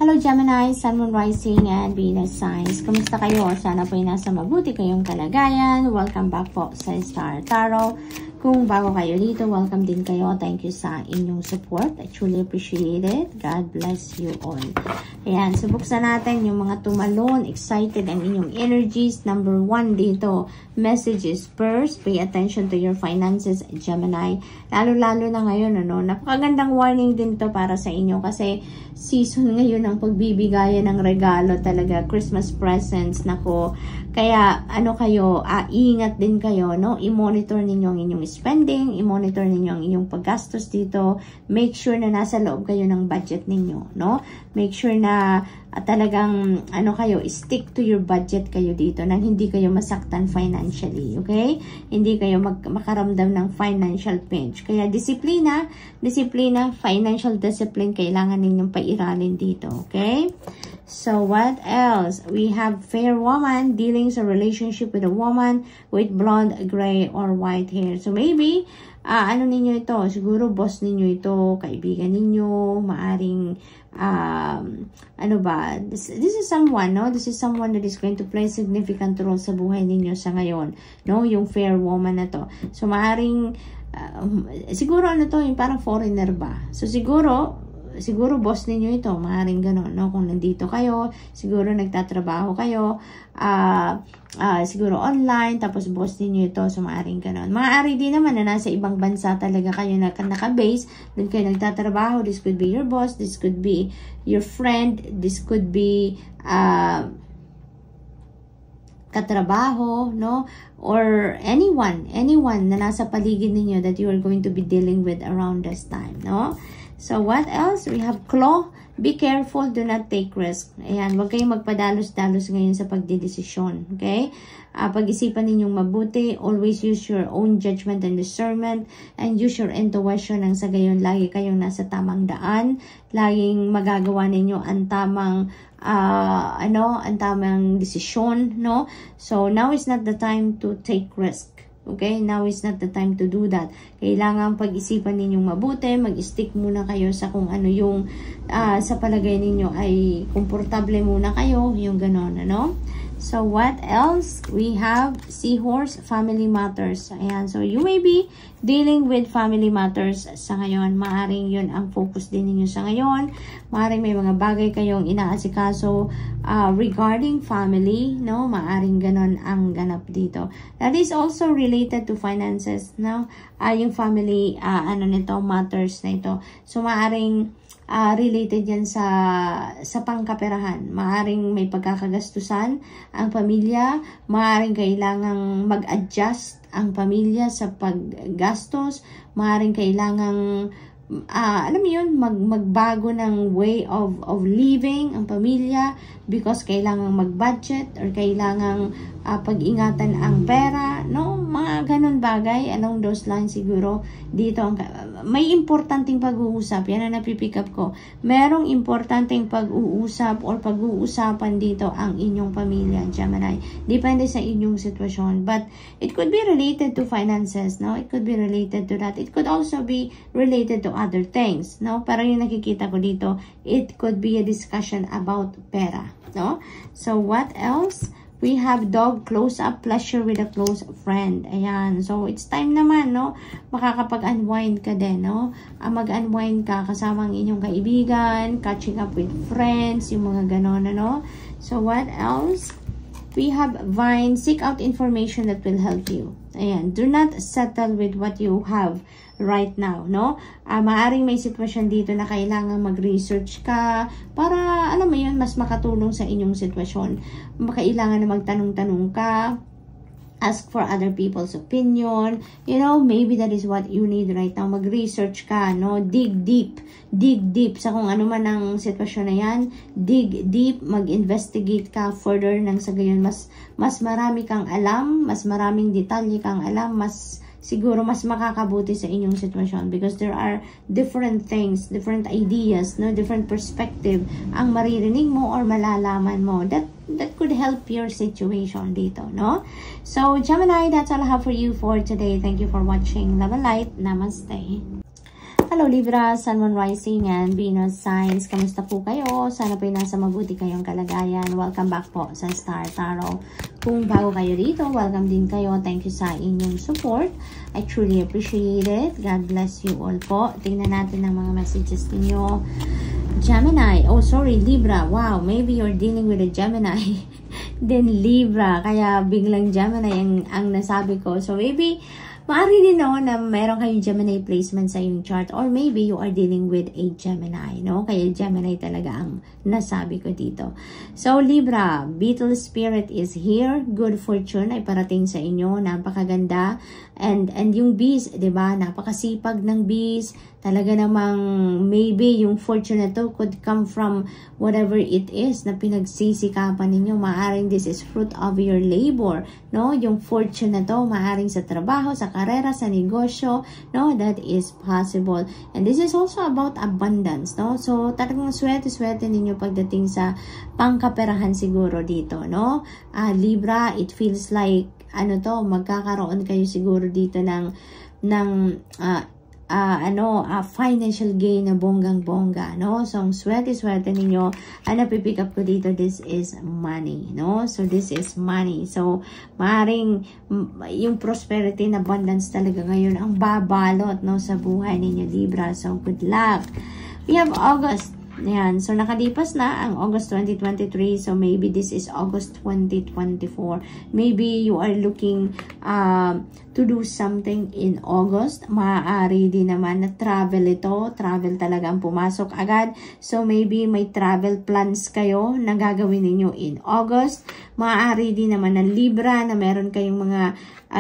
Hello Gemini, Sun, Moon, Rising, and Venus signs. Kumusta kayo? Sana po ay nasa mabuti kayong kalagayan. Welcome back po sa Star Tarot. Kung bago kayo dito, welcome din kayo. Thank you sa inyong support. I truly appreciate it. God bless you all. Ayan, so buksan natin yung mga tumalon, excited ang inyong energies. Number 1 dito, messages first. Pay attention to your finances, Gemini. Lalo-lalo na ngayon, napakagandang warning din to para sa inyo kasi season ngayon ng pagbibigayan ng regalo talaga. Christmas presents, nako. Kaya, ingat din kayo, no? I-monitor ninyo ang inyong spending, i-monitor ninyo ang inyong paggastos dito. Make sure na nasa loob kayo ng budget ninyo, no? Make sure na talagang, stick to your budget kayo dito nang hindi kayo masaktan financially, okay? Hindi kayo makaramdam ng financial pinch. Kaya disiplina, financial discipline, kailangan ninyong pairalin dito, okay? So, what else? We have fair woman, dealing sa relationship with a woman with blonde, gray, or white hair. So, maybe, ninyo ito? Siguro, boss ninyo ito, kaibigan ninyo, maaring, this is someone, no? This is someone that is going to play significant role sa buhay ninyo sa ngayon, no? Yung fair woman na to. So, maaring, siguro yung parang foreigner ba? So, siguro boss ninyo ito, maaaring gano'n, no? Kung nandito kayo, siguro nagtatrabaho kayo, siguro online, tapos boss ninyo ito, so maaaring gano'n. Maaari din naman na nasa ibang bansa talaga kayo na naka-base, doon kayo nagtatrabaho. This could be your boss, this could be your friend, this could be katrabaho, no? Or anyone na nasa paligid ninyo that you are going to be dealing with around this time, no? So, what else? We have claw. Be careful. Do not take risk. Ayan. Huwag kayong magpadalos-dalos ngayon sa pagdidesisyon. Okay? Pag-isipan ninyong mabuti. Always use your own judgment and discernment. And use your intuition. Nang sa gayon, lagi kayong nasa tamang daan. Laging magagawa ninyo ang tamang ang tamang desisyon, no? So, now is not the time to take risk. Okay? Now is not the time to do that. Kailangan pag-isipan ninyong mabuti. Mag-stick muna kayo sa kung ano yung sa palagay ninyo ay komportable muna kayo. Yung ganon, ano? So, what else? We have seahorse, family matters. Ayan. So, you may be dealing with family matters sa ngayon. Maaring yun ang focus din ninyo sa ngayon. Maaring may mga bagay kayong inaasikaso regarding family, no? Maaring ganon ang ganap dito. That is also related to finances, no? Yung family, matters na ito. So, maaring related yan sa pangkaperahan. Maaring may pagkakagastusan ang pamilya, maaring kailangang mag-adjust ang pamilya sa paggastos, maaring kailangang magbago ng way of living ang pamilya because kailangang mag-budget or kailangang pag-ingatan ang pera, no? Mga ganun bagay, along those lines siguro dito may importanteng pag-uusap. Yan ang napipick up ko. Merong importanteng pag-uusap or pag-uusapan dito ang inyong pamilya, Gemini. Depende sa inyong sitwasyon. But it could be related to finances, no? It could be related to that. It could also be related to other things, no? Pero yung nakikita ko dito, it could be a discussion about pera, no? So, what else? We have dog, close-up, pleasure with a close friend. Ayan. So, it's time naman, no? Makakapag-unwind ka din, no? Mag-unwind ka kasama ang inyong kaibigan, catching up with friends, yung mga ganon, ano? So, what else? We have vine, seek out information that will help you. Ayan. Do not settle with what you have right now, no? Maaring may sitwasyon dito na kailangan mag-research ka para, mas makatulong sa inyong sitwasyon. Kailangan na magtanong-tanong ka, ask for other people's opinion, maybe that is what you need right now. Mag-research ka, no? Dig deep sa kung ano man ang sitwasyon na yan. Dig deep, mag-investigate ka further nang sa gayon mas marami kang alam, mas maraming detalye kang alam, siguro mas makakabuti sa inyong sitwasyon because there are different things, different ideas, no, different perspective ang maririnig mo or malalaman mo that could help your situation dito, no? So, Gemini, that's all I have for you for today. Thank you for watching. Love and light. Namaste. Hello Libra, Sun, Moon, Rising, and Venus signs. Kamusta po kayo? Sana po nasa mabuti kayong kalagayan. Welcome back po sa Star Tarot. Kung bago kayo dito, welcome din kayo. Thank you sa inyong support. I truly appreciate it. God bless you all po. Tingnan natin ang mga messages ninyo. Gemini. Oh, sorry, Libra. Wow, maybe you're dealing with a Gemini. Then Libra. Kaya biglang Gemini ang nasabi ko. So maybe maaari din no, na meron kayong Gemini placement sa yung chart, or maybe you are dealing with a Gemini, no? Kaya Gemini talaga ang nasabi ko dito. So Libra, Beetle Spirit is here. Good fortune ay parating sa inyo. Napakaganda. And yung bees, 'di ba? Napakasipag ng bees. Talaga namang maybe yung fortune na to could come from whatever it is na pinagsisikapan ninyo. Maaring this is fruit of your labor, no? Yung fortune na to, maaring sa trabaho, sa karera, sa negosyo, no? That is possible. And this is also about abundance, no? So, talagang swerte-swerte ninyo pagdating sa pangkaperahan siguro dito, no? Libra, it feels like, magkakaroon kayo siguro dito ng financial gain na bonggang-bongga, no? So, ang swerte-swerte ninyo, napipick up ko dito, this is money, no? So, this is money. So, maaaring yung prosperity and abundance talaga ngayon ang babalot, no, sa buhay ninyo, Libra. So, good luck. We have August. Ayan. So, nakalipas na ang August 2023. So, maybe this is August 2024. Maybe you are looking to do something in August. Maaari din naman na travel ito. Travel talaga ang pumasok agad. So, maybe may travel plans kayo na gagawin ninyo in August. Maaari din naman na Libra na meron kayong mga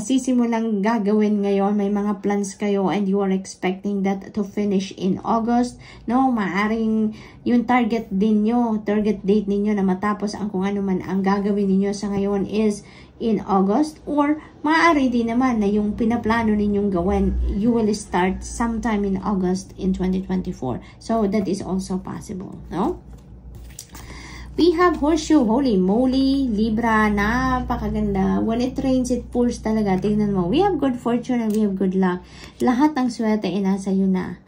sisimulang gagawin ngayon, may mga plans kayo and you are expecting that to finish in August, no? Maaring yung target date ninyo na matapos ang kung ano man ang gagawin ninyo sa ngayon is in August, or maaari din naman na yung pinaplano ninyong gawin, you will start sometime in August in 2024. So that is also possible, no? We have Horseshoe. Holy moly, Libra, napakaganda. When it rains, it pours talaga. Tingnan mo. We have good fortune and we have good luck. Lahat ng swerte ay nasa iyo na.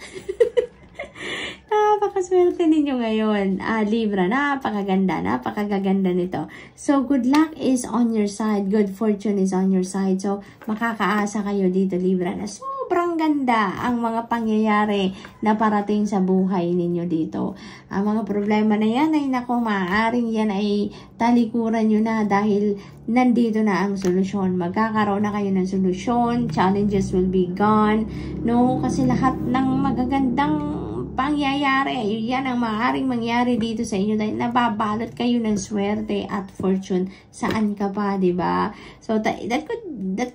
Napakaswerte ninyo ngayon. Libra, napakaganda. Napakaganda nito. So, good luck is on your side. Good fortune is on your side. So, makakaasa kayo dito, Libra, na sobrang ganda ang mga pangyayari na parating sa buhay ninyo dito. Ang mga problema na yan ay maaaring yan ay talikuran nyo na dahil nandito na ang solusyon. Magkakaroon na kayo ng solusyon. Challenges will be gone. No? Kasi lahat ng magagandang pangyayari, yan ang maaaring mangyari dito sa inyo dahil nababalot kayo ng swerte at fortune saan ka pa, di ba? So that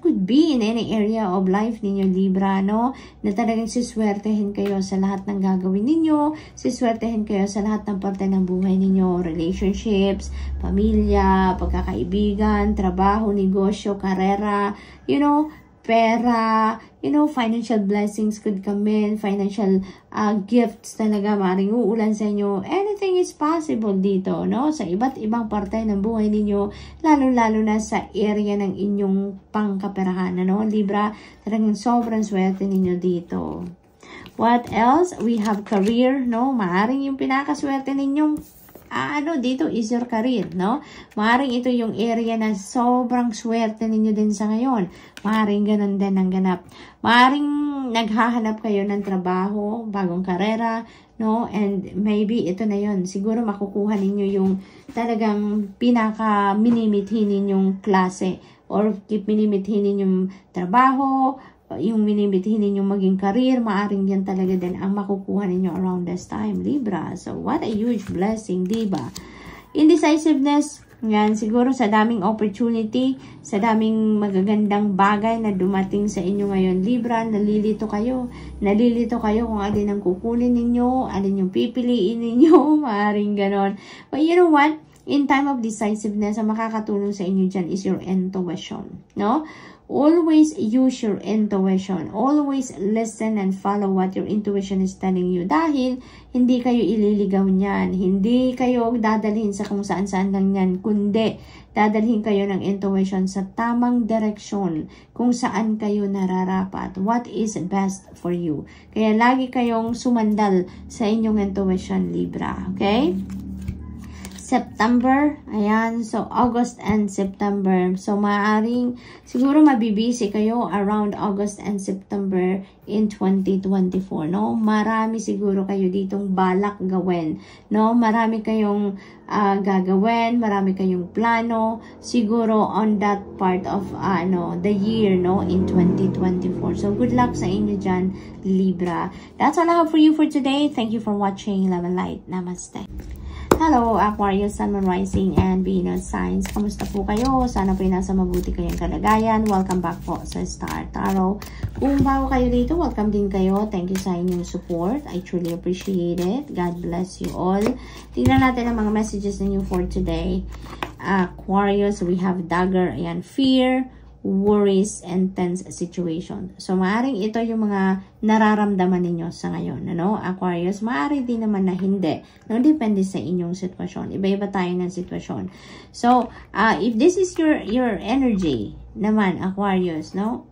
could be in any area of life ninyo, Libra, no? Na talagang siswertehin kayo sa lahat ng gagawin ninyo, siswertehin kayo sa lahat ng parte ng buhay ninyo, relationships, pamilya, pagkakaibigan, trabaho, negosyo, karera, pera, financial blessings could come in, financial gifts talaga, maaaring uulan sa inyo. Anything is possible dito, no? Sa iba't ibang parte ng buhay ninyo, lalo-lalo na sa area ng inyong pangkaperahan, no? Libra, talagang sobrang swerte ninyo dito. What else? We have career, no? Maaaring yung pinakaswerte ninyong dito is your career, no? Maaring ito yung area na sobrang swerte ninyo din sa ngayon. Maaring ganun din ang ganap. Maaring naghahanap kayo ng trabaho, bagong karera, no? And maybe ito na yun. Siguro makukuha ninyo yung talagang pinaka-minimithi ninyong klase or minimithi ninyong trabaho, yung minimithi ninyong maging career, maaring yan talaga din ang makukuha ninyo around this time, Libra. So, what a huge blessing, diba? Indecisiveness, yan, siguro sa daming opportunity, sa daming magagandang bagay na dumating sa inyo ngayon, Libra, nalilito kayo. Nalilito kayo kung alin ang kukunin ninyo, alin yung pipiliin ninyo, maaring ganon. But you know what? In time of decisiveness, ang makakatulong sa inyo dyan is your intuition, no? Always use your intuition. Always listen and follow what your intuition is telling you. Dahil hindi kayo ililigaw niyan. Hindi kayo dadalhin sa kung saan-saan lang yan. Kundi dadalhin kayo ng intuition sa tamang direksyon kung saan kayo nararapat. What is best for you. Kaya lagi kayong sumandal sa inyong intuition, Libra. Okay? September, ayan, so August and September. So maaaring siguro mabibisi kayo around August and September in 2024, no? Marami siguro kayo ditong balak gawin, no? Marami kayong gagawin, marami kayong plano siguro on that part of the year, no, in 2024. So good luck sa inyo dyan, Libra. That's all I have for you for today. Thank you for watching. Love and light. Namaste. Hello, Aquarius, Sun, Moon, Rising, and Venus signs. Kamusta po kayo? Sana po nasa mabuti kayong kalagayan. Welcome back po sa Star Tarot. Kung bago kayo dito, welcome din kayo. Thank you sa inyong support. I truly appreciate it. God bless you all. Tingnan natin ang mga messages ninyo for today. Aquarius, we have dagger, ayan, fear, worries, and tense situation. So, maaaring ito yung mga nararamdaman ninyo sa ngayon. Ano? Aquarius, maaari din naman na hindi. No? Depende sa inyong sitwasyon. Iba-iba tayo ng sitwasyon. So, if this is your energy naman, Aquarius, no?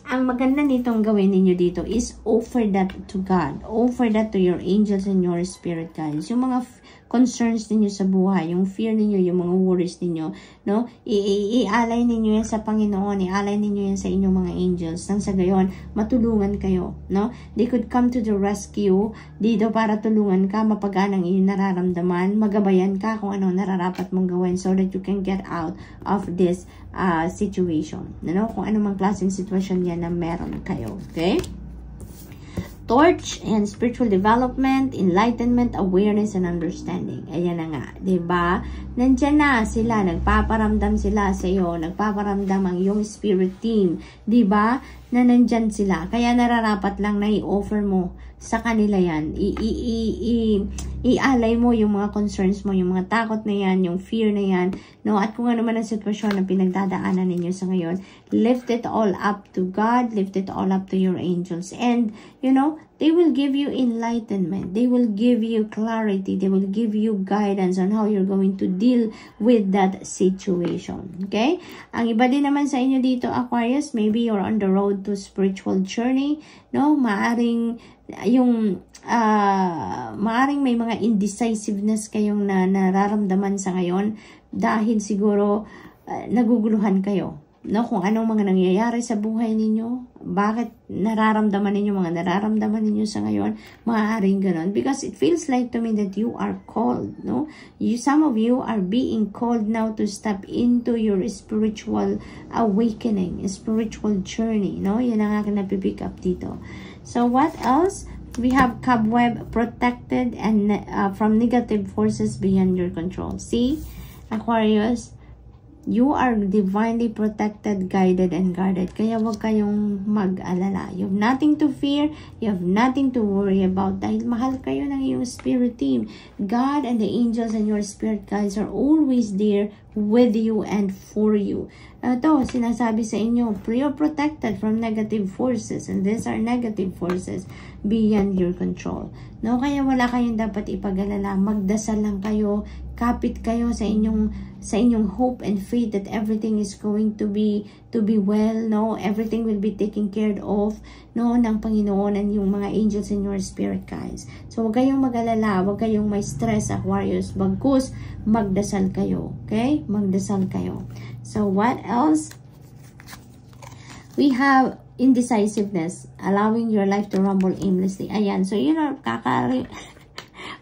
Ang maganda nitong gawin ninyo dito is offer that to God. Offer that to your angels and your spirit guides. Yung mga concerns ninyo sa buhay, yung fear ninyo, yung mga worries ninyo, no? Ialay ninyo yan sa Panginoon, ialay ninyo yan sa inyong mga angels, nang sa gayon, matulungan kayo, no? They could come to the rescue dito para tulungan ka, mapagaan ang iyong nararamdaman, magabayan ka kung ano nararapat mong gawin so that you can get out of this situation, no? Kung ano mang klaseng sitwasyon yan na meron kayo, okay? Torch and spiritual development, enlightenment, awareness, and understanding. Ayan na nga, diba? Nandyan na sila, nagpaparamdam sila sa iyo, nagpaparamdam ang iyong spirit team, diba? Na nandyan sila. Kaya nararapat lang na i-offer mo sa kanila yan. Ialay mo yung mga concerns mo, yung mga takot na yan, yung fear na yan, no? At kung ano man ang sitwasyon na pinagdadaanan ninyo sa ngayon, lift it all up to God, lift it all up to your angels. And, you know, they will give you enlightenment. They will give you clarity. They will give you guidance on how you're going to deal with that situation. Okay? Ang iba din naman sa inyo dito, Aquarius, maybe you're on the road to spiritual journey, no? Maaring may mga indecisiveness kayong nararamdaman sa ngayon dahil siguro naguguluhan kayo, no? Kung anong mga nangyayari sa buhay ninyo, bakit nararamdaman ninyo sa ngayon, maaaring ganon. Because it feels like to me that you are called, no? Some of you are being called now to step into your spiritual awakening, spiritual journey, no? Yan ang aking napipick up dito. So, what else? We have cobweb, protected, and from negative forces beyond your control. See, Aquarius, you are divinely protected, guided, and guarded. Kaya huwag kayong mag-alala. You have nothing to fear. You have nothing to worry about. Dahil mahal kayo ng iyong spirit team. God and the angels and your spirit guides are always there with you and for you. Ito, sinasabi sa inyo, you're protected from negative forces. And these are negative forces beyond your control. No, kaya wala kayong dapat ipag-alala. Magdasal lang kayo. Kapit kayo sa inyong hope and faith that everything is going to be well, no? Everything will be taken care of, no, ng Panginoon and yung mga angels in your spirit guides. So, huwag kayong mag-alala, huwag kayong may stress, Aquarius. Bagkus, magdasal kayo, okay? Magdasal kayo. So, what else? We have indecisiveness, allowing your life to rumble aimlessly. Ayan, so yun ang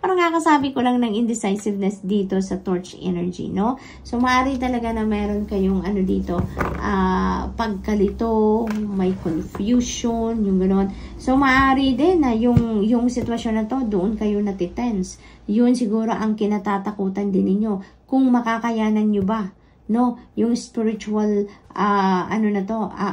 parang kakasabi ko lang ng indecisiveness dito sa torch energy, no? So, maaari talaga na meron kayong ano dito, pagkalito, may confusion, yung gano'n. So, maaari din na yung sitwasyon na to, doon kayo natitense. Yun siguro ang kinatatakutan din ninyo. Kung makakayanan nyo ba, no? Yung spiritual,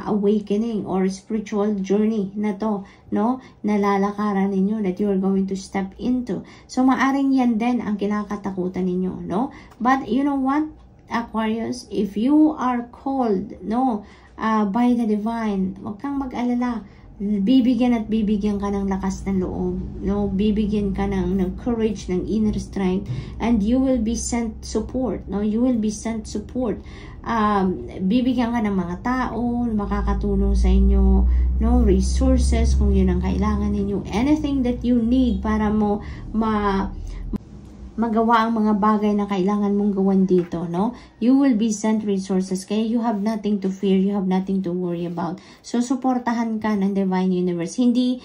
awakening or spiritual journey na to, no? Nalalakaran ninyo that you are going to step into. So, maaring yan din ang kinakatakutan ninyo, no? But, you know what, Aquarius? If you are called, no? by the divine. Huwag kang mag-alala. Bibigyan at bibigyan ka ng lakas ng loob, no? Bibigyan ka ng courage, ng inner strength, and you will be sent support, no? You will be sent support. Bibigyan ka ng mga tao makakatulong sa inyo, no? Resources kung yun ang kailangan ninyo, anything that you need para mo magawa ang mga bagay na kailangan mong gawan dito, no? You will be sent resources, kaya you have nothing to fear, you have nothing to worry about. So, suportahan ka ng Divine Universe. Hindi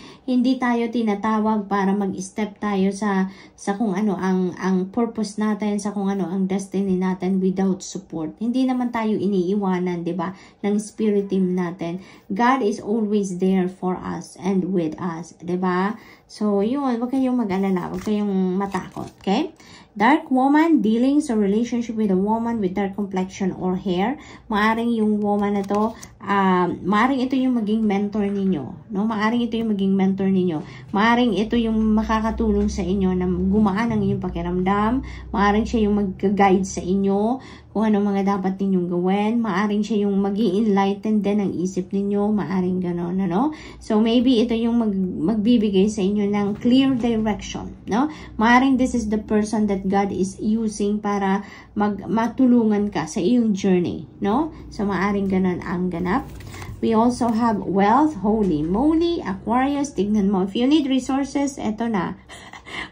tayo tinatawag para mag-step tayo sa kung ano ang purpose natin, sa kung ano ang destiny natin without support. Hindi naman tayo iniiwanan, di ba, ng spirit team natin. God is always there for us and with us, di ba? So, yun, huwag kayong mag-alala, huwag kayong matakot, okay? Dark woman, dealings or relationship with a woman with dark complexion or hair. Maaring yung woman na to, maaring ito yung maging mentor ninyo, no? Maaring ito yung maging mentor ninyo. Maaring ito yung makakatulong sa inyo na gumaan ang inyong pakiramdam. Maaring siya yung mag-guide sa inyo kung ano mga dapat ninyong gawin. Maaring siya yung mag-i-enlighten din ang isip ninyo. Maaring gano'n, no? So, maybe ito yung magbibigay sa inyo ng clear direction, no? Maaring this is the person that God is using para matulungan ka sa iyong journey, no? So, maaring gano'n ang ganap. We also have wealth, holy moly, Aquarius, tignan mo. If you need resources, eto na.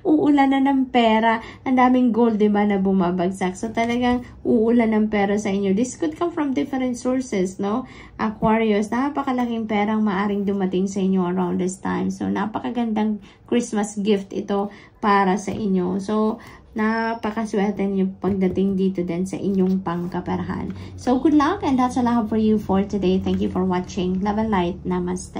Uulan na ng pera. Ang daming gold, diba, na bumabagsak. So, talagang uulan ng pera sa inyo. This could come from different sources, no? Aquarius, napakalaking perang maaring dumating sa inyo around this time. So, napakagandang Christmas gift ito para sa inyo. So, napakaswerte niyo pagdating dito din sa inyong pangkaperahan. So, good luck, and that's all I have for you for today. Thank you for watching. Love and light. Namaste.